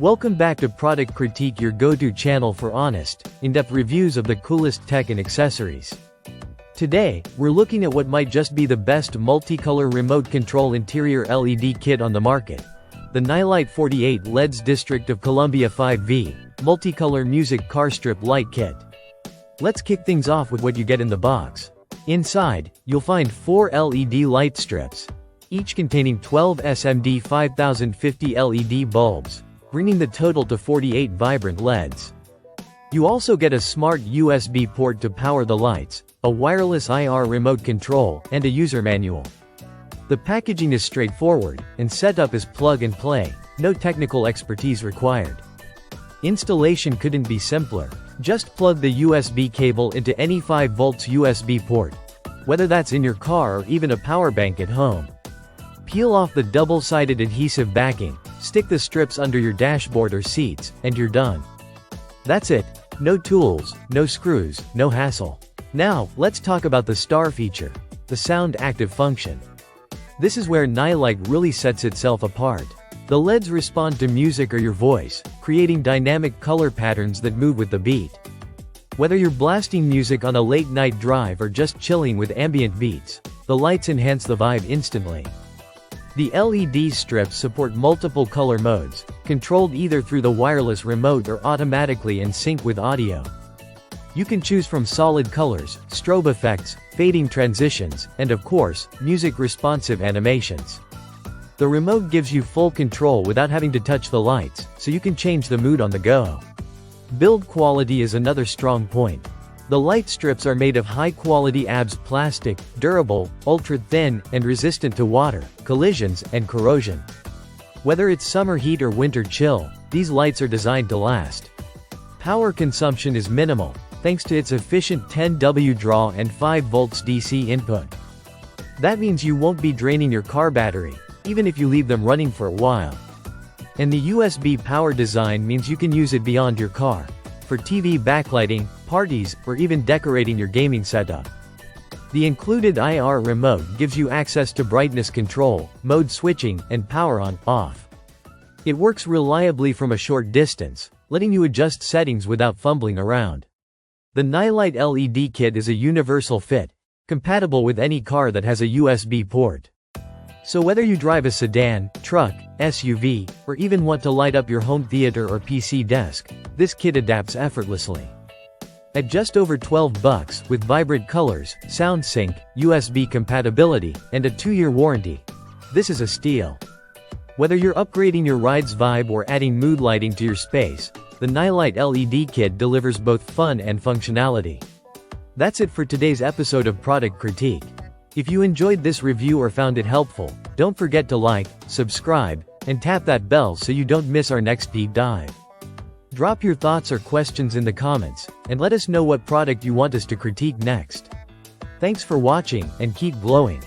Welcome back to Product Critique, your go-to channel for honest, in-depth reviews of the coolest tech and accessories. Today, we're looking at what might just be the best multicolor remote control interior LED kit on the market. The Nilight 48 LEDs District of Columbia 5V, Multicolor Music Car Strip Light Kit. Let's kick things off with what you get in the box. Inside, you'll find 4 LED light strips, each containing 12 SMD 5050 LED bulbs, bringing the total to 48 vibrant LEDs. You also get a smart USB port to power the lights, a wireless IR remote control, and a user manual. The packaging is straightforward, and setup is plug and play, no technical expertise required. Installation couldn't be simpler. Just plug the USB cable into any 5 volts USB port, whether that's in your car or even a power bank at home. Peel off the double-sided adhesive backing, stick the strips under your dashboard or seats, and you're done. That's it. No tools, no screws, no hassle. Now, let's talk about the star feature, the sound active function. This is where Nilight really sets itself apart. The LEDs respond to music or your voice, creating dynamic color patterns that move with the beat. Whether you're blasting music on a late-night drive or just chilling with ambient beats, the lights enhance the vibe instantly. The LED strips support multiple color modes, controlled either through the wireless remote or automatically in sync with audio. You can choose from solid colors, strobe effects, fading transitions, and of course, music-responsive animations. The remote gives you full control without having to touch the lights, so you can change the mood on the go. Build quality is another strong point. The light strips are made of high-quality ABS plastic, durable, ultra-thin, and resistant to water, collisions, and corrosion. Whether it's summer heat or winter chill, these lights are designed to last. Power consumption is minimal, thanks to its efficient 10W draw and 5 volts DC input. That means you won't be draining your car battery, even if you leave them running for a while. And the USB power design means you can use it beyond your car, for TV backlighting, parties, or even decorating your gaming setup. The included IR remote gives you access to brightness control, mode switching, and power on/off. It works reliably from a short distance, letting you adjust settings without fumbling around. The Nilight LED kit is a universal fit, compatible with any car that has a USB port. So whether you drive a sedan, truck, SUV, or even want to light up your home theater or PC desk, this kit adapts effortlessly. At just over $12, with vibrant colors, sound sync, USB compatibility, and a 2-year warranty, this is a steal. Whether you're upgrading your ride's vibe or adding mood lighting to your space, the Nilight LED kit delivers both fun and functionality. That's it for today's episode of Product Critique. If you enjoyed this review or found it helpful, don't forget to like, subscribe, and tap that bell so you don't miss our next deep dive. Drop your thoughts or questions in the comments, and let us know what product you want us to critique next. Thanks for watching, and keep glowing.